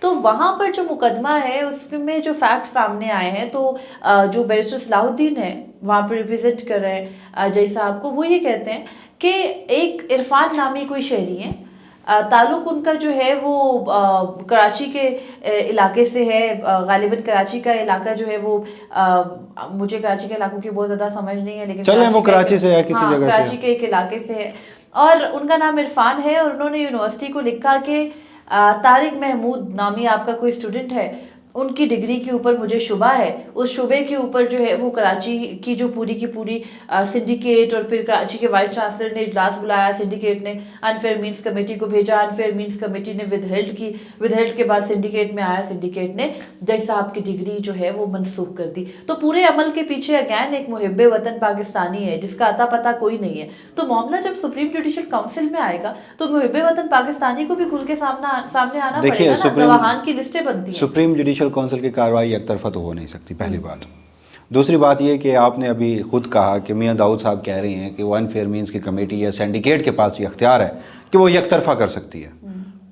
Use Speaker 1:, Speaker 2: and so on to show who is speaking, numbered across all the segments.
Speaker 1: تو وہاں پر جو مقدمہ ہے اس میں جو فیکٹ سامنے آئے ہیں تو جو بیرسٹر صلاح الدین ہے وہاں پہ ریپرزینٹ کر رہے ہیں جئی صاحب کو، وہ یہ کہتے ہیں کہ ایک عرفان نامی کوئی شہری ہے، تعلق ان کا جو ہے وہ کراچی کے علاقے سے ہے، غالباً کراچی کا علاقہ جو ہے وہ مجھے کراچی کے علاقوں کی بہت زیادہ سمجھ نہیں ہے، لیکن
Speaker 2: چلیں وہ کراچی سے ہے، کسی جگہ سے
Speaker 1: کراچی کے ایک علاقے سے ہے، اور ان کا نام عرفان ہے، اور انہوں نے یونیورسٹی کو لکھا کہ طارق محمود نامی آپ کا کوئی اسٹوڈنٹ ہے، ان کی ڈگری کے اوپر مجھے شبہ ہے، اس شبے کے اوپر جو ہے وہ کراچی کی جو پوری کی پوری سنڈیکیٹ، اور پھر کراچی کے وائس چانسلر نے اجلاس بلایا، سنڈیکیٹ نے انفیئر مینس کمیٹی کو بھیجا، انفیئر مینس کمیٹی نے ود ہیلڈ کی، ود ہیلڈ کے بعد سنڈیکیٹ میں آیا، سنڈیکیٹ نے جج صاحب کی ڈگری جو ہے وہ منسوخ کر دی۔ تو پورے عمل کے پیچھے اگین ایک محب وطن پاکستانی ہے جس کا اتا پتہ کوئی نہیں ہے، تو معاملہ جب سپریم جوڈیشل کاؤنسل میں آئے گا تو محب وطن پاکستانی کو بھی کھل کے سامنے آنا پڑے گا نا، گواہان کی لسٹیں بنتی ہیں۔
Speaker 2: سپریم جوڈیشل کونسل کی کارروائی یک طرفہ تو ہو نہیں سکتی، پہلی بات۔ دوسری بات یہ کہ آپ نے ابھی خود کہا کہ میاں داؤد صاحب کہہ رہے ہیں کہ وہ انفیئر مینس کی کمیٹی یا سینڈیکیٹ کے پاس یہ اختیار ہے کہ وہ یک طرفہ کر سکتی ہے۔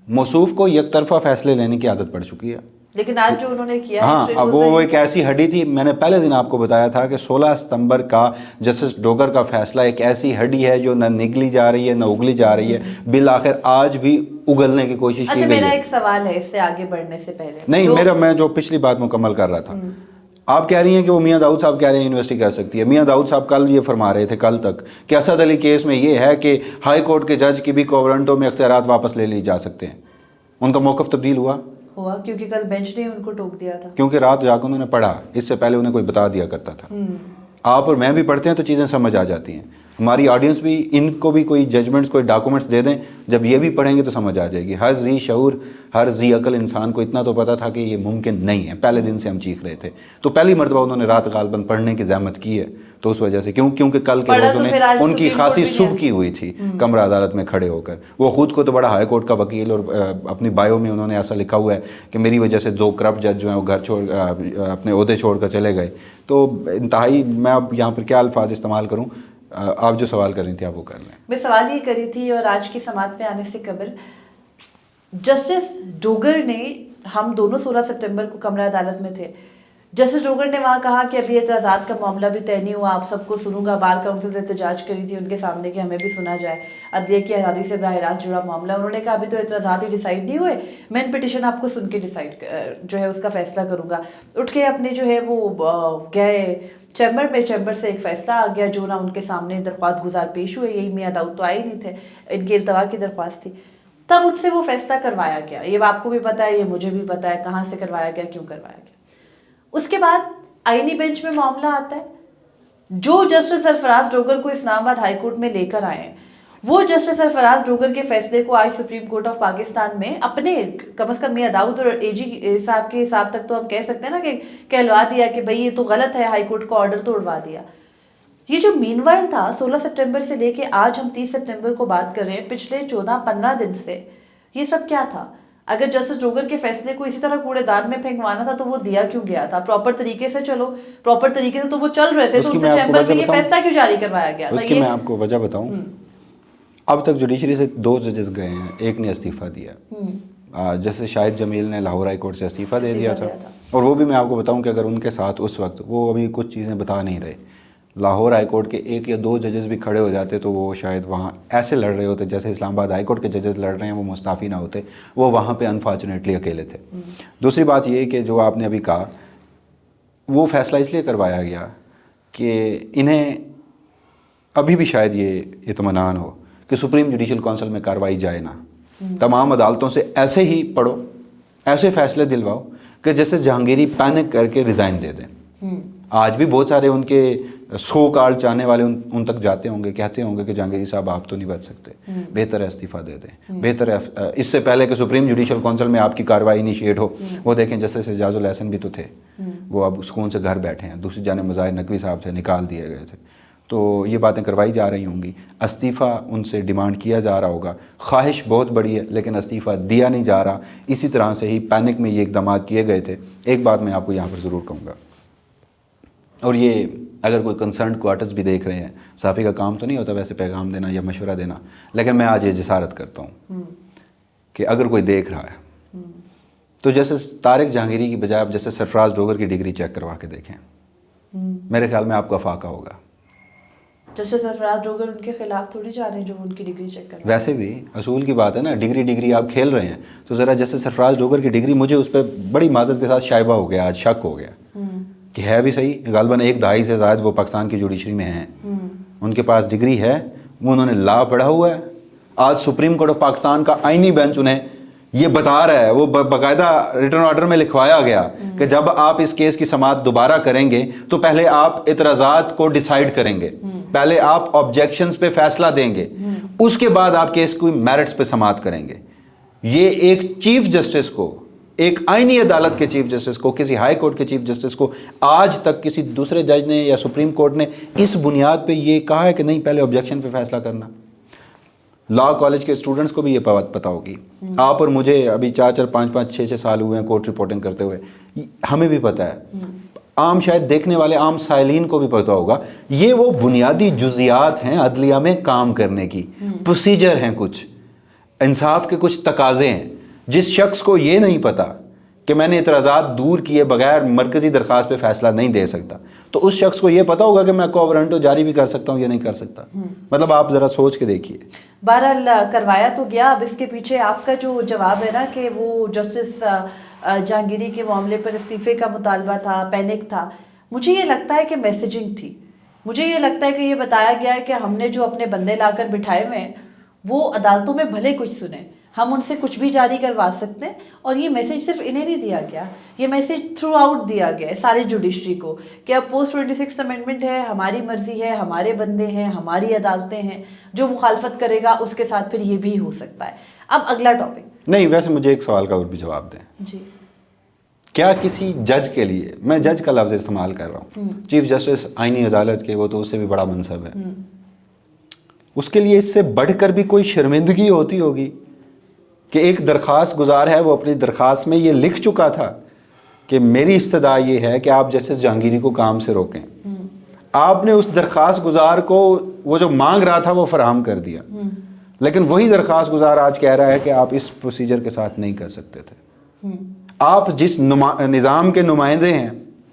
Speaker 2: موصوف کو یک طرفہ فیصلے لینے کی عادت پڑ چکی ہے،
Speaker 1: لیکن آج جو انہوں نے کیا ہے،
Speaker 2: ہاں اب وہ ایک ایسی ہڈی تھی، میں نے پہلے دن آپ کو بتایا تھا کہ 16 ستمبر کا جسٹس ڈوگر کا فیصلہ ایک ایسی ہڈی ہے جو نہ نگلی جا رہی ہے نہ اگلی جا رہی ہے، بالآخر آج بھی اگلنے کی کوشش کی گئی ہے۔
Speaker 1: اچھا میرا ایک سوال ہے اس سے آگے بڑھنے سے پہلے،
Speaker 2: نہیں میں جو پچھلی بات مکمل کر رہا تھا، آپ کہہ رہی ہیں کہ وہ میاں داؤد صاحب کہہ رہے ہیں یونیورسٹی کر سکتی ہے۔ میاں داؤد صاحب کل یہ فرما رہے تھے، کل تک، کہ اسد علی کیس میں یہ ہے کہ ہائی کورٹ کے جج کی بھی کوورنٹو میں اختیارات واپس لے لی جا سکتے ہیں۔ ان کا موقف تبدیل ہوا
Speaker 1: کیونکہ کل بینچ نے ان کو ٹوک دیا تھا،
Speaker 2: کیونکہ رات جا کے انہوں نے پڑھا، اس سے پہلے انہیں کوئی بتا دیا کرتا تھا۔ آپ اور میں بھی پڑھتے ہیں تو چیزیں سمجھ آ جاتی ہیں، ہماری آڈینس بھی، ان کو بھی کوئی ججمنٹس، کوئی ڈاکومنٹس دے دیں، جب یہ بھی پڑھیں گے تو سمجھ آ جائے گی۔ ہر ذی شعور، ہر ذی عقل انسان کو اتنا تو پتا تھا کہ یہ ممکن نہیں ہے، پہلے دن سے ہم چیخ رہے تھے۔ تو پہلی مرتبہ انہوں نے رات غالباً پڑھنے کی زحمت کی ہے، تو اس وجہ سے کیونکہ کل کے روز انہیں ان کی خاصی سبکی ہوئی تھی کمرہ عدالت میں کھڑے ہو کر۔ وہ خود کو تو بڑا ہائی کورٹ کا وکیل، اور اپنی بایو میں انہوں نے ایسا لکھا ہوا ہے کہ میری وجہ سے 2 کرپٹ جج جو ہیں وہ گھر چھوڑ اپنے عہدے چھوڑ کر چلے گئے۔ تو انتہائی، میں اب یہاں پر کیا الفاظ استعمال کروں، آپ جو سوال کر رہی تھی آپ وہ کر لیں۔
Speaker 1: میں سوال یہ کری تھی، اور آج کی سماعت پہ آنے سے قبل جسٹس ڈوگر نے، ہم دونوں 16 سپتمبر کو کمرہ عدالت میں تھے، جسٹس ڈوگر نے وہاں کہا کہ ابھی اعتراضات کا معاملہ بھی طے نہیں ہوا، آپ سب کو سنوں گا۔ بار کاؤنسل سے احتجاج کری تھی ان کے سامنے کہ ہمیں بھی سنا جائے، عدلیہ کی آزادی سے براہ راست جڑا معاملہ۔ انہوں نے کہا ابھی تو اعتراضات ہی ڈیسائیڈ نہیں ہوئے، میں ان پٹیشن آپ کو سن کے ڈیسائیڈ جو ہے اس کا فیصلہ کروں گا۔ اٹھ کے اپنے جو ہے وہ گئے چیمبر میں، چیمبر سے ایک فیصلہ آ گیا جو نہ ان کے سامنے درخواست گزار پیش ہوئے، یہی میاں داؤد تو آئے نہیں تھے، ان کی التوا کی درخواست تھی، تب ان سے وہ فیصلہ کروایا گیا۔ یہ آپ کو بھی پتا ہے، یہ مجھے بھی پتا ہے کہاں سے کروایا گیا، کیوں کروایا گیا۔ اس کے بعد آئینی بینچ میں معاملہ آتا ہے، جو جسٹس سرفراز ڈوگر کو اسلام آباد ہائی کورٹ میں لے کر آئے ہیں، وہ جسٹس سرفراز ڈوگر کے فیصلے کو آج سپریم کورٹ آف پاکستان میں اپنے، کم از کم میاں داؤد اور اے جی صاحب کے حساب تک تو ہم کہہ سکتے ہیں نا کہ کہلوا دیا کہ بھئی یہ تو غلط ہے، ہائی کورٹ کا آرڈر تو اڑوا دیا۔ یہ جو مین وائل تھا 16 سپٹمبر سے لے کے آج ہم 30 سپٹمبر کو بات کر رہے ہیں، پچھلے 14-15 دن سے یہ سب کیا تھا؟ اگر جسٹس ڈوگر کے فیصلے کو اسی طرح کوڑے دان میں پھینکوانا تھا تو وہ دیا کیوں گیا تھا؟ پراپر طریقے سے چلو، پراپر طریقے سے تو وہ چل رہے تھے، تو ان سے چیمبر میں یہ فیصلہ کیوں جاری کروایا گیا تھا؟
Speaker 2: اس کی میں آپ کو وجہ بتاؤں، اب تک جوڈیشری سے 2 ججز گئے ہیں، ایک نے استعفیٰ دیا، جیسے شاہد جمیل نے لاہور ہائی کورٹ سے استعفیٰ دے دیا تھا، اور وہ بھی میں آپ کو بتاؤں کہ اگر ان کے ساتھ اس وقت وہ ابھی کچھ چیزیں بتا نہیں رہے، لاہور ہائی کورٹ کے 1 یا 2 ججز بھی کھڑے ہو جاتے تو وہ شاید وہاں ایسے لڑ رہے ہوتے جیسے اسلام آباد ہائی کورٹ کے ججز لڑ رہے ہیں، وہ مستعفی نہ ہوتے، وہ وہاں پہ انفارچونیٹلی اکیلے تھے۔ دوسری بات یہ کہ جو آپ نے ابھی کہا، وہ فیصلہ اس لیے کروایا گیا کہ انہیں ابھی بھی شاید یہ اطمینان ہو کہ سپریم جوڈیشل کونسل میں کارروائی جائے نہ، تمام عدالتوں سے ایسے ہی پڑھو، ایسے فیصلے دلواؤ کہ جیسے جہانگیری پینک کر کے ریزائن دے دیں۔ آج بھی بہت سارے ان کے سو کارڈ چاہنے والے ان تک جاتے ہوں گے، کہتے ہوں گے کہ جہانگیری صاحب آپ تو نہیں بچ سکتے، بہتر ہے استعفیٰ دے دیں، بہتر ہے اس سے پہلے کہ سپریم جوڈیشل کونسل میں آپ کی کارروائی انیشیٹ ہو۔ وہ دیکھیں جسٹس اعجاز الحسن بھی تو تھے، وہ اب سکون سے گھر بیٹھے ہیں، دوسری جانب مظاہر نقوی صاحب سے نکال دیے گئے تھے، تو یہ باتیں کروائی جا رہی ہوں گی، استعفیٰ ان سے ڈیمانڈ کیا جا رہا ہوگا، خواہش بہت بڑی ہے لیکن استعفیٰ دیا نہیں جا رہا۔ اسی طرح سے ہی پینک میں یہ اقدامات کیے گئے تھے۔ ایک بات میں آپ کو یہاں پر ضرور کہوں گا، اور یہ اگر کوئی کنسرنڈ کوارٹرز بھی دیکھ رہے ہیں، صحافی کا کام تو نہیں ہوتا ویسے پیغام دینا یا مشورہ دینا، لیکن میں آج یہ جسارت کرتا ہوں کہ اگر کوئی دیکھ رہا ہے تو جیسے طارق جہانگیری کی بجائے آپ جیسے سرفراز ڈوگر کی ڈگری چیک کروا کے دیکھیں، میرے خیال میں آپ کا فاقہ ہوگا.
Speaker 1: جیسے سرفراز ڈوگر ان کے خلاف تھوڑی جا رہے ہیں جو ان کی ڈگری چیک کر.
Speaker 2: ویسے بھی اصول کی بات ہے نا، ڈگری آپ کھیل رہے ہیں تو ذرا جیسے سرفراز ڈوگر کی ڈگری، مجھے اس پہ بڑی معذرت کے ساتھ شائبہ ہو گیا، آج شک ہو گیا کہ ہے بھی صحیح. غالباً 1 دہائی سے زائد وہ پاکستان کی جوڈیشری میں ہیں، ان کے پاس ڈگری ہے، وہ انہوں نے لا پڑھا ہوا ہے. آج سپریم کورٹ آف پاکستان کا آئینی بینچ انہیں یہ بتا رہا ہے، وہ باقاعدہ ریٹرن آرڈر میں لکھوایا گیا کہ جب آپ اس کیس کی سماعت دوبارہ کریں گے تو پہلے آپ اعتراضات کو ڈیسائیڈ کریں گے، پہلے آپ آبجیکشنز پہ فیصلہ دیں گے، اس کے بعد آپ کیس کو میرٹس پہ سماعت کریں گے. یہ ایک چیف جسٹس کو، ایک آئینی عدالت کے چیف جسٹس کو، کسی ہائی کورٹ کے چیف جسٹس کو آج تک کسی دوسرے جج نے یا سپریم کورٹ نے اس بنیاد پہ یہ کہا ہے کہ نہیں پہلے آبجیکشن پہ فیصلہ کرنا. لاء کالج کے اسٹوڈنٹس کو بھی یہ پتہ ہوگی. آپ اور مجھے ابھی 4 5 6 سال ہوئے ہیں کورٹ رپورٹنگ کرتے ہوئے، ہمیں بھی پتہ ہے، عام شاید دیکھنے والے عام سائلین کو بھی پتہ ہوگا. یہ وہ بنیادی جزیات ہیں عدلیہ میں کام کرنے کی، پروسیجر ہیں، کچھ انصاف کے کچھ تقاضے ہیں. جس شخص کو یہ نہیں پتہ کہ میں نے اعتراضات دور کیے بغیر مرکزی درخواست پہ فیصلہ نہیں دے سکتا، تو اس شخص کو یہ پتہ ہوگا کہ میں کو وارنٹو جاری بھی کر سکتا ہوں یا نہیں کر سکتا. مطلب آپ ذرا سوچ کے دیکھیے.
Speaker 1: بہرحال کروایا تو گیا. اب اس کے پیچھے آپ کا جو جواب ہے نا کہ وہ جسٹس جہانگیری کے معاملے پر استعفے کا مطالبہ تھا، پینک تھا، مجھے یہ لگتا ہے کہ میسیجنگ تھی. مجھے یہ لگتا ہے کہ یہ بتایا گیا ہے کہ ہم نے جو اپنے بندے لا کر بٹھائے ہوئے ہیں وہ عدالتوں میں بھلے کچھ سنیں، ہم ان سے کچھ بھی جاری کروا سکتے ہیں. اور یہ میسیج صرف انہیں نہیں دیا گیا، یہ میسیج تھرو آؤٹ دیا گیا ہے ساری جوڈیشری کو کہ اب پوسٹ 26 امینڈمنٹ ہے، ہماری مرضی ہے، ہمارے بندے ہیں، ہماری عدالتیں ہیں، جو مخالفت کرے گا اس کے ساتھ پھر یہ بھی ہو سکتا ہے. اب اگلا ٹاپک.
Speaker 2: نہیں، ویسے مجھے ایک سوال کا اور بھی جواب دیں.
Speaker 1: جی.
Speaker 2: کیا کسی جج کے لیے، میں جج کا لفظ استعمال کر رہا ہوں، چیف جسٹس آئینی عدالت کے، وہ تو اس سے بھی بڑا منصب ہے، اس کے لیے اس سے بڑھ کر بھی کوئی شرمندگی ہوتی ہوگی کہ ایک درخواست گزار ہے، وہ اپنی درخواست میں یہ لکھ چکا تھا کہ میری استدعا یہ ہے کہ آپ جسٹس جہانگیری کو کام سے روکیں. آپ نے اس درخواست گزار کو وہ جو مانگ رہا تھا وہ فراہم کر دیا، لیکن وہی درخواست گزار آج کہہ رہا ہے کہ آپ اس پروسیجر کے ساتھ نہیں کر سکتے تھے. آپ جس نظام کے نمائندے ہیں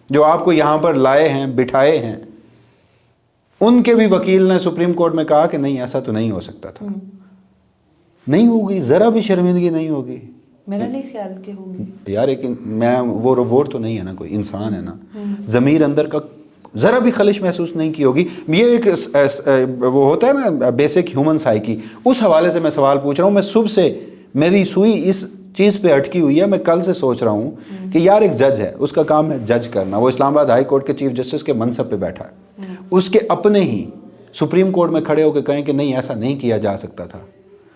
Speaker 2: جو آپ کو یہاں پر لائے ہیں، بٹھائے ہیں، ان کے بھی وکیل نے سپریم کورٹ میں کہا کہ نہیں ایسا تو نہیں ہو سکتا تھا. نہیں ہوگی، ذرا بھی شرمندگی نہیں ہوگی.
Speaker 1: میرا نہیں خیال کہ ہوگی
Speaker 2: یار. ایک میں وہ روبوٹ تو نہیں ہے نا، کوئی انسان ہے نا، ضمیر اندر کا ذرا بھی خلش محسوس نہیں کی ہوگی. یہ ایک وہ ہوتا ہے نا بیسک ہیومن سائیکی، اس حوالے سے میں سوال پوچھ رہا ہوں. میں صبح سے میری سوئی اس چیز پہ اٹکی ہوئی ہے. میں کل سے سوچ رہا ہوں کہ یار ایک جج ہے، اس کا کام ہے جج کرنا، وہ اسلام آباد ہائی کورٹ کے چیف جسٹس کے منصب پہ بیٹھا ہے، اس کے اپنے ہی سپریم کورٹ میں کھڑے ہو کے کہیں کہ نہیں ایسا نہیں کیا جا سکتا تھا.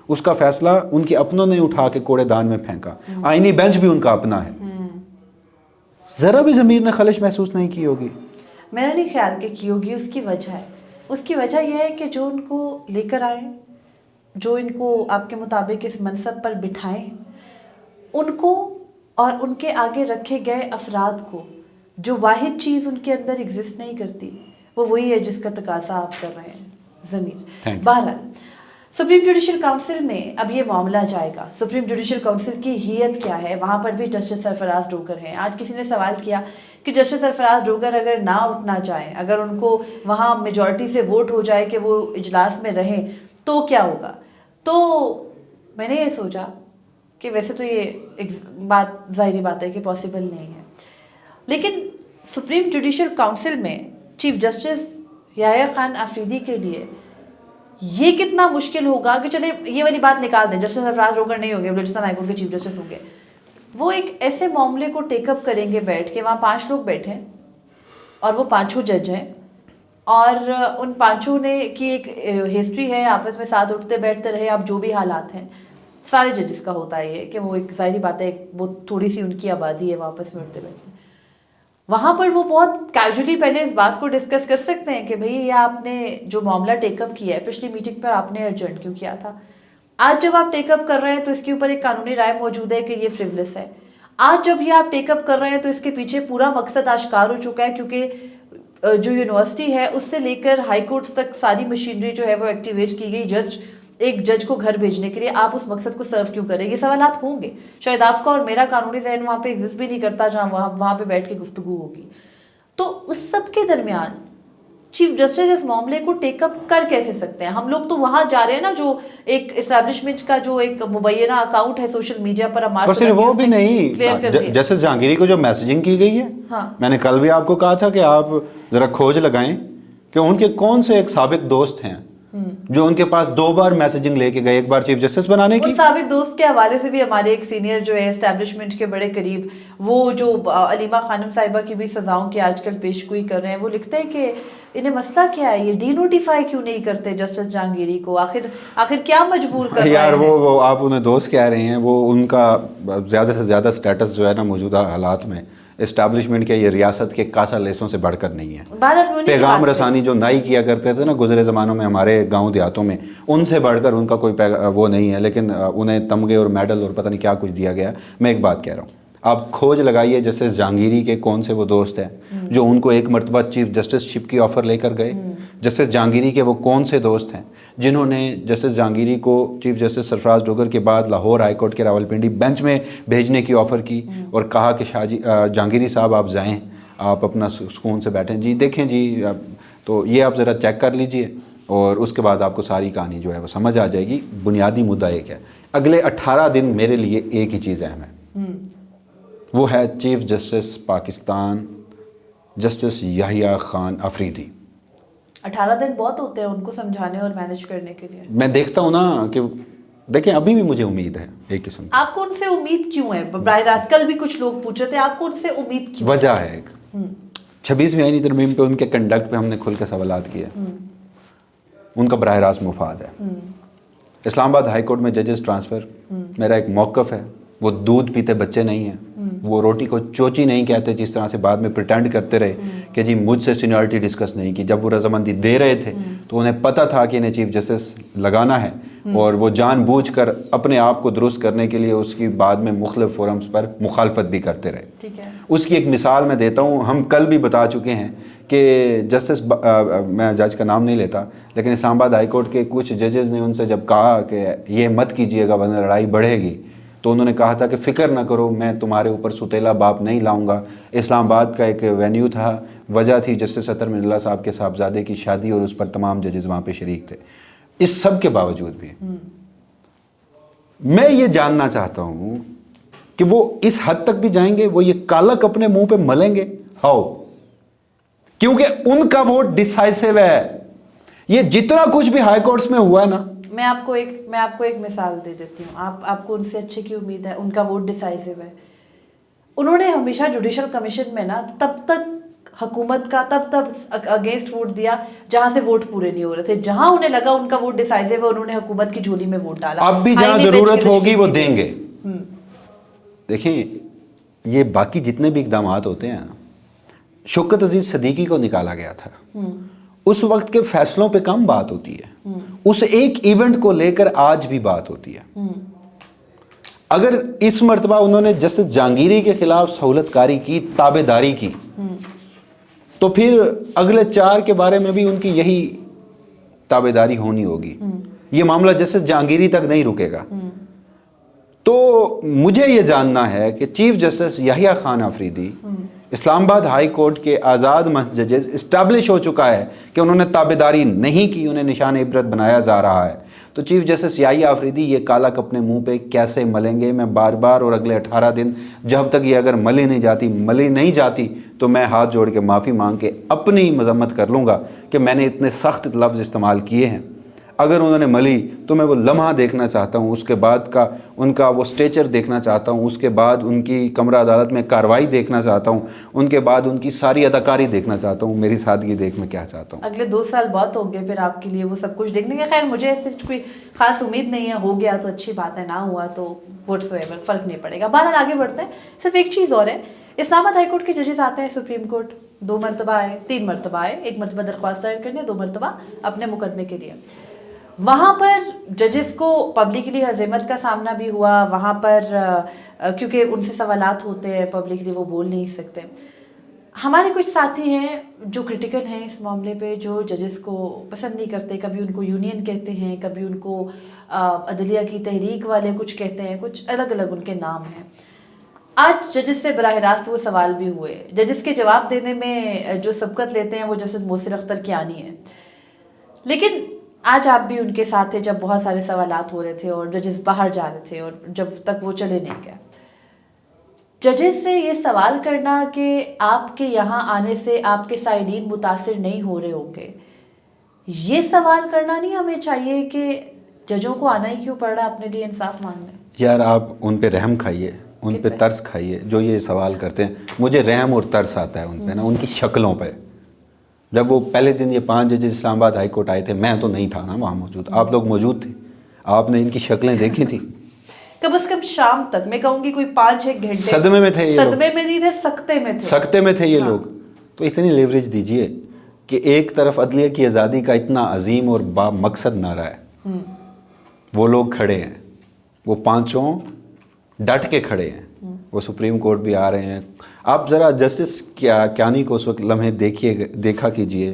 Speaker 2: اس کا فیصلہ ان کے اپنوں نے اٹھا کے کوڑے دان میں پھینکا. آئینی بینچ بھی ان کا اپنا ہے. ذرا بھی ضمیر نے خلش محسوس نہیں کی ہوگی.
Speaker 1: میرا نہیں خیال کہ کی ہوگی. اس کی وجہ ہے، اس کی وجہ یہ ہے کہ جو ان کو لے کر آئے، جو ان کو آپ کے مطابق اس منصب پر بٹھائیں، ان کو اور ان کے آگے رکھے گئے افراد کو جو واحد چیز ان کے اندر ایگزسٹ نہیں کرتی وہ وہی ہے جس کا تقاضا آپ کر رہے ہیں، ضمیر. بہرحال سپریم جوڈیشل کاؤنسل میں اب یہ معاملہ جائے گا. سپریم جوڈیشل کاؤنسل کی حیت کیا ہے؟ وہاں پر بھی جسٹس سرفراز ڈوگر ہیں. آج کسی نے سوال کیا کہ جسٹس سرفراز ڈوگر اگر نہ اٹھنا چاہیں، اگر ان کو وہاں میجورٹی سے ووٹ ہو جائے کہ وہ اجلاس میں رہیں تو کیا ہوگا؟ تو میں نے یہ سوچا کہ ویسے تو یہ ایک بات ظاہری بات ہے کہ پاسبل نہیں ہے، لیکن سپریم جوڈیشل کاؤنسل میں چیف جسٹس یحییٰ خان آفریدی کے لیے یہ کتنا مشکل ہوگا کہ چلے یہ والی بات نکال دیں، جسٹس سرفراز ڈوگر نہیں ہوں گے، بلوچستان ہائی کورٹ کے چیف جسٹس ہوں گے. وہ ایک ایسے معاملے کو ٹیک اپ کریں گے بیٹھ کے، وہاں 5 لوگ بیٹھے ہیں اور وہ 5 جج ہیں، اور ان 5 نے کی ایک ہسٹری ہے، آپس میں ساتھ اٹھتے بیٹھتے رہے. اب جو بھی حالات ہیں سارے ججز کا ہوتا ہے یہ کہ وہ ایک ظاہری بات ہے، وہ تھوڑی سی ان کی آبادی ہے، وہ آپس میں اٹھتے بیٹھتے ہیں. وہاں پر وہ بہت کیجولی پہلے اس بات کو ڈسکس کر سکتے ہیں کہ بھئی یہ آپ نے جو معاملہ ٹیک اپ کیا ہے پچھلی میٹنگ پر آپ نے ارجنٹ کیوں کیا تھا؟ آج جب آپ ٹیک اپ کر رہے ہیں تو اس کے اوپر ایک قانونی رائے موجود ہے کہ یہ فریولس ہے. آج جب یہ آپ ٹیک اپ کر رہے ہیں تو اس کے پیچھے پورا مقصد آشکار ہو چکا ہے، کیونکہ جو یونیورسٹی ہے اس سے لے کر ہائی کورٹس تک ساری مشینری جو ہے وہ ایکٹیویٹ کی گئی جسٹ ایک جج کو گھر بھیجنے کے لیے آپ اس مقصد کو سرو کیوں کریں؟ یہ سوالات ہوں گے. شاید آپ کا اور میرا قانونی ذہن وہاں پہ ایگزسٹ بھی نہیں کرتا جہاں وہاں پہ بیٹھ کے گفتگو ہوگی. تو اس سب کے درمیان چیف جسٹس اس معاملے کو ٹیک اپ کر کیسے سکتے ہیں؟ ہم لوگ تو وہاں جا رہے ہیں نا جو ایک اسٹیبلشمنٹ کا جو ایک مبینہ اکاؤنٹ ہے سوشل میڈیا پر
Speaker 2: پر صرف وہ بھی نہیں، جسٹس جہانگیری کو جو میسیجنگ کی گئی ہے، میں نے کل بھی آپ کو کہا تھا کہ آپ ذرا کھوج لگائیں کہ ان کے کون سے ایک سابق دوست ہیں جو ان کے پاس 2 بار میسیجنگ لے کے گئے، ایک بار چیف جسٹس بنانے کی.
Speaker 1: ان سابق دوست کے حوالے سے بھی ہمارے ایک سینئر جو ہے اسٹیبلشمنٹ کے بڑے قریب، وہ جو علیمہ خانم صاحبہ کی بھی سزاؤں کی آج کل پیش گوئی کر رہے ہیں، وہ لکھتے ہیں کہ انہیں مسئلہ کیا ہے، یہ ڈی نوٹیفائی کیوں نہیں کرتے جسٹس جہانگیری کو؟ آخر کیا مجبور کر رہے ہیں؟
Speaker 2: یار وہ آپ انہیں دوست کہہ رہے ہیں، وہ ان کا زیادہ سے زیادہ سٹیٹس جو ہے نا موجودہ حالات میں اسٹیبلشمنٹ کے یہ ریاست کے کاسا لیسوں سے بڑھ کر نہیں ہے. پیغام رسانی جو نائی کیا کرتے تھے نا گزرے زمانوں میں ہمارے گاؤں دیہاتوں میں، ان سے بڑھ کر ان کا کوئی وہ نہیں ہے. لیکن انہیں تمغے اور میڈل اور پتہ نہیں کیا کچھ دیا گیا. میں ایک بات کہہ رہا ہوں، آپ کھوج لگائیے جسٹس جہانگیری کے کون سے وہ دوست ہیں جو ان کو ایک مرتبہ چیف جسٹس شپ کی آفر لے کر گئے. جسٹس جہانگیری کے وہ کون سے دوست ہیں جنہوں نے جسٹس جہانگیری کو چیف جسٹس سرفراز ڈوگر کے بعد لاہور ہائی کورٹ کے راولپنڈی بینچ میں بھیجنے کی آفر کی اور کہا کہ جہانگیری صاحب آپ جائیں، آپ اپنا سکون سے بیٹھیں. جی دیکھیں جی، تو یہ آپ ذرا چیک کر لیجئے اور اس کے بعد آپ کو ساری کہانی جو ہے وہ سمجھ آ جائے گی. بنیادی مدعا ایک ہے، اگلے 18 دن میرے لیے ایک ہی چیز اہم ہے، وہ ہے chief justice Pakistan justice Yahya Khan Afridi.
Speaker 1: 18 دن بہت ہوتے ہیں ان کو سمجھانے اور مینیج کرنے کے لیے.
Speaker 2: میں دیکھتا ہوں نا کہ دیکھیں ابھی بھی مجھے امید ہے ایک قسم کی.
Speaker 1: آپ کو ان سے امید کیوں ہے؟ براہ راست کل بھی کچھ لوگ پوچھ رہے تھے آپ کو ان سے امید کیوں؟
Speaker 2: وجہ ہے ایک، 26ویں آئینی ترمیم پہ ان کے کنڈکٹ پہ ہم نے کھل کے سوالات کیے. ان کا براہ راست مفاد ہے. اسلام آباد ہائی کورٹ میں ججز ٹرانسفر میرا ایک موقف ہے. وہ دودھ پیتے بچے نہیں ہیں، وہ روٹی کو چوچی نہیں کہتے جس طرح سے بعد میں پریٹینڈ کرتے رہے کہ جی مجھ سے سینیورٹی ڈسکس نہیں کی. جب وہ رضامندی دے رہے تھے تو انہیں پتہ تھا کہ انہیں چیف جسٹس لگانا ہے اور وہ جان بوجھ کر اپنے آپ کو درست کرنے کے لیے اس کی بعد میں مختلف فورمز پر مخالفت بھی کرتے رہے.
Speaker 1: ٹھیک ہے،
Speaker 2: اس کی ایک مثال میں دیتا ہوں. ہم کل بھی بتا چکے ہیں کہ جسٹس میں جج کا نام نہیں لیتا لیکن اسلام آباد ہائی کورٹ کے کچھ ججز نے ان سے جب کہا کہ یہ مت کیجئے گا ورنہ لڑائی بڑھے گی، تو انہوں نے کہا تھا کہ فکر نہ کرو، میں تمہارے اوپر ستیلا باپ نہیں لاؤں گا. اسلام آباد کا ایک وینیو تھا، وجہ تھی جسٹس اطہر من اللہ صاحب کے صاحبزادے کی شادی اور اس پر تمام ججز وہاں پہ شریک تھے. اس سب کے باوجود بھی میں یہ جاننا چاہتا ہوں کہ وہ اس حد تک بھی جائیں گے، وہ یہ کالک اپنے منہ پہ ملیں گے؟ ہاؤ؟ کیونکہ ان کا ووٹ ڈیسائسو ہے. یہ جتنا کچھ بھی ہائی کورٹس میں ہوا ہے نا،
Speaker 1: میں آپ کو ایک مثال دے دیتی ہوں. آپ کو ان سے اچھے کی امید ہے؟ ان کا ووٹ ڈیسائسو ہے. انہوں نے ہمیشہ جوڈیشل کمیشن میں نا تب تک حکومت کا تب اگینسٹ ووٹ دیا جہاں سے ووٹ پورے نہیں ہو رہے تھے. جہاں انہیں لگا ان کا ووٹ ڈیسائسو ہے انہوں نے حکومت کی جھولی میں ووٹ ڈالا.
Speaker 2: اب بھی جہاں ضرورت ہوگی وہ دیں گے. دیکھیں یہ باقی جتنے بھی اقدامات ہوتے ہیں، شوکت عزیز صدیقی کو نکالا گیا تھا، اس وقت کے فیصلوں پہ کم بات ہوتی ہے، اس ایک ایونٹ کو لے کر آج بھی بات ہوتی ہے. اگر اس مرتبہ انہوں نے جسٹس جہانگیری کے خلاف سہولت کاری کی، تابع داری کی، تو پھر اگلے 4 کے بارے میں بھی ان کی یہی تابع داری ہونی ہوگی. یہ معاملہ جسٹس جہانگیری تک نہیں رکے گا. تو مجھے یہ جاننا ہے کہ چیف جسٹس یحییٰ خان آفریدی، اسلام آباد ہائی کورٹ کے آزاد مند ججز، اسٹیبلش ہو چکا ہے کہ انہوں نے تابع داری نہیں کی، انہیں نشان عبرت بنایا جا رہا ہے. تو چیف جسٹس یحییٰ آفریدی یہ کالک اپنے منہ پہ کیسے ملیں گے؟ میں بار بار اور اگلے 18 دن جب تک یہ اگر ملی نہیں جاتی تو میں ہاتھ جوڑ کے معافی مانگ کے اپنی مذمت کر لوں گا کہ میں نے اتنے سخت لفظ استعمال کیے ہیں. اگر انہوں نے ملی تو میں وہ لمحہ دیکھنا چاہتا ہوں، اس کے بعد کا ان کا وہ سٹیچر دیکھنا چاہتا ہوں، اس کے بعد ان کی کمرہ عدالت میں کارروائی دیکھنا چاہتا ہوں، ان کے بعد ان کی ساری اداکاری دیکھنا چاہتا ہوں. میری سادگی دیکھ میں کیا چاہتا ہوں.
Speaker 1: اگلے 2 سال بہت ہو گئے پھر آپ کے لیے وہ سب کچھ دیکھنے کے. خیر مجھے ایسے کوئی خاص امید نہیں ہے. ہو گیا تو اچھی بات ہے، نہ ہوا تو واٹس ایور فرق نہیں پڑے گا. بہرحال آگے بڑھتے ہیں. صرف ایک چیز اور ہے، اسلام آباد ہائی کورٹ کے ججز آتے ہیں سپریم کورٹ، 2 مرتبہ آئے، 3 مرتبہ آئے، 1 مرتبہ درخواست دائر کرنے، 2 مرتبہ اپنے مقدمے کے لیے. وہاں پر ججز کو پبلکلی ہزیمت کا سامنا بھی ہوا. وہاں پر کیونکہ ان سے سوالات ہوتے ہیں پبلکلی وہ بول نہیں سکتے. ہمارے کچھ ساتھی ہیں جو کرٹیکل ہیں اس معاملے پہ، جو ججز کو پسند نہیں کرتے، کبھی ان کو یونین کہتے ہیں، کبھی ان کو عدلیہ کی تحریک والے کچھ کہتے ہیں، کچھ الگ الگ ان کے نام ہیں۔ آج ججز سے براہ راست وہ سوال بھی ہوئے، ججز کے جواب دینے میں جو سبقت لیتے ہیں وہ جسٹس محسن اختر کیانی ہے، لیکن آج آپ بھی ان کے ساتھ تھے جب بہت سارے سوالات ہو رہے تھے اور ججز باہر جا رہے تھے اور جب تک وہ چلے نہیں گئے۔ ججز سے یہ سوال کرنا کہ آپ کے یہاں آنے سے آپ کے سائلین متاثر نہیں ہو رہے ہوں گے، یہ سوال کرنا نہیں ہمیں چاہیے کہ ججوں کو آنا ہی کیوں پڑ رہا ہے اپنے لیے انصاف مانگنے؟
Speaker 2: یار آپ ان پہ رحم کھائیے، ان پہ ترس کھائیے جو یہ سوال کرتے ہیں۔ مجھے رحم اور ترس آتا ہے ان پہ نا، ان کی شکلوں پہ۔ جب وہ پہلے دن یہ 5 ججز اسلام آباد ہائی کورٹ آئے تھے، میں تو نہیں تھا نا وہاں موجود، آپ لوگ موجود تھے، آپ نے ان کی شکلیں دیکھی تھی۔
Speaker 1: کم از کم شام تک، میں کہوں گی کوئی 5-6 گھنٹے
Speaker 2: صدمے میں تھے یہ لوگ،
Speaker 1: صدمے میں نہیں تھے، سکتے میں تھے،
Speaker 2: سکتے میں تھے یہ لوگ۔ تو اتنی لیوریج دیجئے کہ ایک طرف عدلیہ کی آزادی کا اتنا عظیم اور با مقصد نعرہ ہے، وہ لوگ کھڑے ہیں، وہ پانچوں ڈٹ کے کھڑے ہیں، وہ سپریم کورٹ بھی آ رہے ہیں۔ آپ ذرا جسٹس کیانی کو اس وقت لمحے دیکھا کیجئے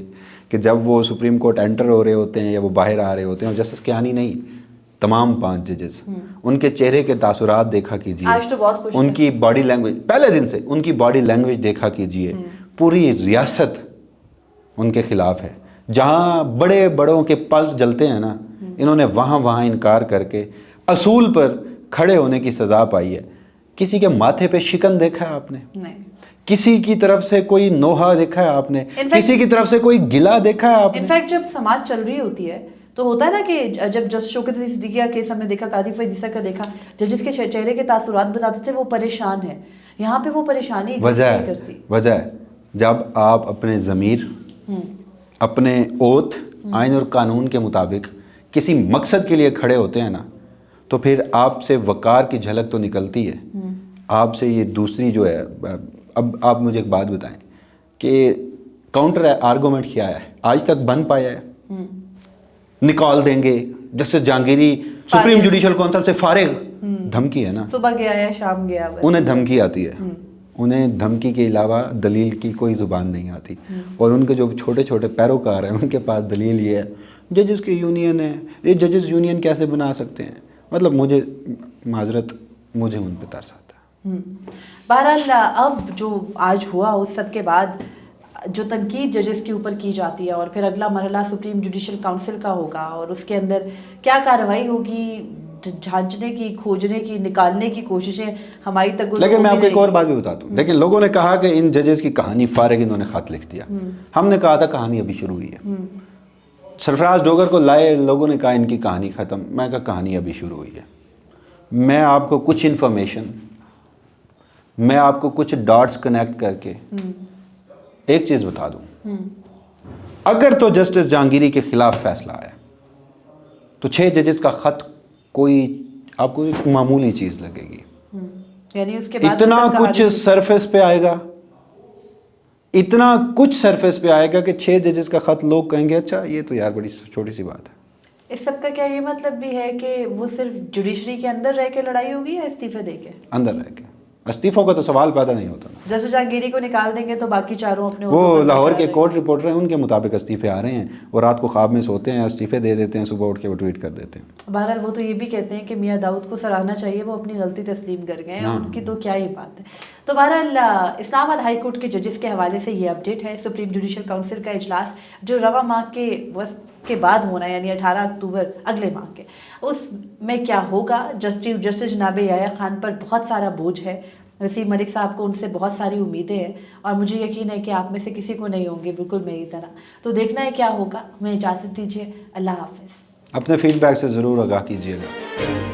Speaker 2: کہ جب وہ سپریم کورٹ انٹر ہو رہے ہوتے ہیں یا وہ باہر آ رہے ہوتے ہیں، اور جسٹس کیانی نہیں، تمام 5 ججز، ان کے چہرے کے تاثرات دیکھا کیجئے،
Speaker 1: آج تو بہت خوش
Speaker 2: ان کی باڈی لینگویج، پہلے دن سے ان کی باڈی لینگویج دیکھا کیجئے۔ پوری ریاست ان کے خلاف ہے، جہاں بڑے بڑوں کے پل جلتے ہیں نا، انہوں نے وہاں انکار کر کے اصول پر کھڑے ہونے کی سزا پائی ہے۔ کسی کے ماتھے پہ شکن دیکھا ہے آپ نے؟ نہیں۔ کسی کی طرف سے کوئی نوحہ دیکھا ہے آپ نے؟ کسی کی طرف سے کوئی گلہ دیکھا ہے آپ نے؟
Speaker 1: انفیکٹ جب سماج چل رہی ہوتی ہے تو ہوتا ہے نا کہ جب جسٹس شوکت علی صدیقی کا کیس ہم نے دیکھا، قاضی فیض عیسیٰ کا دیکھا، ججز کے چہرے کے تاثرات بتاتے تھے وہ پریشان ہیں، یہاں پہ وہ پریشانی ایگزسٹ نہیں کرتی۔
Speaker 2: وجہ ہے جب آپ اپنے ضمیر، اپنے اوتھ، آئین اور قانون کے مطابق کسی مقصد کے لیے کھڑے ہوتے ہیں نا، تو پھر آپ سے وقار کی جھلک تو نکلتی ہے۔ آپ سے یہ دوسری جو ہے، اب آپ مجھے ایک بات بتائیں کہ کاؤنٹر آرگومنٹ کیا ہے، آج تک بن پایا ہے؟ نکال دیں گے justice Jahangiri supreme judicial council سے فارغ، دھمکی ہے نا،
Speaker 1: صبح گیا یا شام گیا،
Speaker 2: انہیں دھمکی آتی ہے، انہیں دھمکی کے علاوہ دلیل کی کوئی زبان نہیں آتی، اور ان کے جو چھوٹے چھوٹے پیروکار ہیں ان کے پاس دلیل یہ ہے ججز کی یونین ہے، یہ ججز یونین کیسے بنا سکتے ہیں؟ مطلب مجھے معذرت، مجھے ان پہ ترس آتا ہے۔
Speaker 1: بہرحال اب جو آج ہوا اس سب کے بعد جو تنقید ججز کے اوپر کی جاتی ہے، اور پھر اگلا مرحلہ سپریم جوڈیشل کاؤنسل کا ہوگا، اور اس کے اندر کیا کارروائی ہوگی، جھانچنے کی، کھوجنے کی، نکالنے کی کوششیں ہماری تک۔
Speaker 2: لیکن میں آپ کو ایک اور بات بھی بتاتا ہوں، لیکن لوگوں نے کہا کہ ان ججز کی کہانی فارغ، انہوں نے خط لکھ دیا۔ ہم نے کہا تھا کہانی ابھی شروع ہوئی ہے۔ سرفراز ڈوگر کو لائے، لوگوں نے کہا ان کی کہانی ختم، میں کہا کہانی ابھی شروع ہوئی ہے۔ میں آپ کو کچھ انفارمیشن، میں آپ کو کچھ ڈاٹس کنیکٹ کر کے ایک چیز بتا دوں، اگر تو جسٹس جہانگیری کے خلاف فیصلہ آیا تو 6 ججز کا خط کوئی آپ کو ایک معمولی چیز لگے گی،
Speaker 1: یعنی اس کے بعد
Speaker 2: اتنا کچھ سرفیس پہ آئے گا، اتنا کچھ سرفیس پہ آئے گا کہ 6 ججز کا خط لوگ کہیں گے اچھا یہ تو یار بڑی چھوٹی سی بات ہے۔
Speaker 1: اس سب کا کیا یہ مطلب بھی ہے کہ وہ صرف جوڈیشری کے اندر رہ کے لڑائی ہوگی یا استعفے دے کے؟
Speaker 2: اندر رہ کے، استعفوں کا تو سوال پیدا نہیں ہوتا۔
Speaker 1: جسٹس جہانگیری کو نکال دیں گے تو باقی چاروں اپنے،
Speaker 2: وہ لاہور کے کورٹ رپورٹر ہیں، ان کے مطابق استعفے آ رہے ہیں، اور رات کو خواب میں سوتے ہیں، استعفے دے دیتے ہیں، صبح اٹھ کے وہ ٹویٹ کر دیتے ہیں۔
Speaker 1: بہرحال وہ تو یہ بھی کہتے ہیں کہ میاں داؤد کو سراہنا چاہیے، وہ اپنی غلطی تسلیم کر گئے ہیں، ان کی تو کیا ہی بات ہے۔ تو بہرحال اسلام آباد ہائی کورٹ کے ججز کے حوالے سے یہ اپڈیٹ ہے۔ سپریم جوڈیشل کاؤنسل کا اجلاس جو رواں ماہ کے بعد ہونا ہے، یعنی 18 اکتوبر اگلے ماہ کے، اس میں کیا ہوگا؟ جسٹس جناب یحییٰ خان پر بہت سارا بوجھ ہے، وسیم ملک صاحب کو ان سے بہت ساری امیدیں ہیں، اور مجھے یقین ہے کہ آپ میں سے کسی کو نہیں ہوں گے، بالکل میری طرح۔ تو دیکھنا ہے کیا ہوگا۔ ہمیں اجازت دیجیے، اللہ حافظ۔
Speaker 2: اپنے فیڈ بیک سے ضرور آگاہ کیجیے گا۔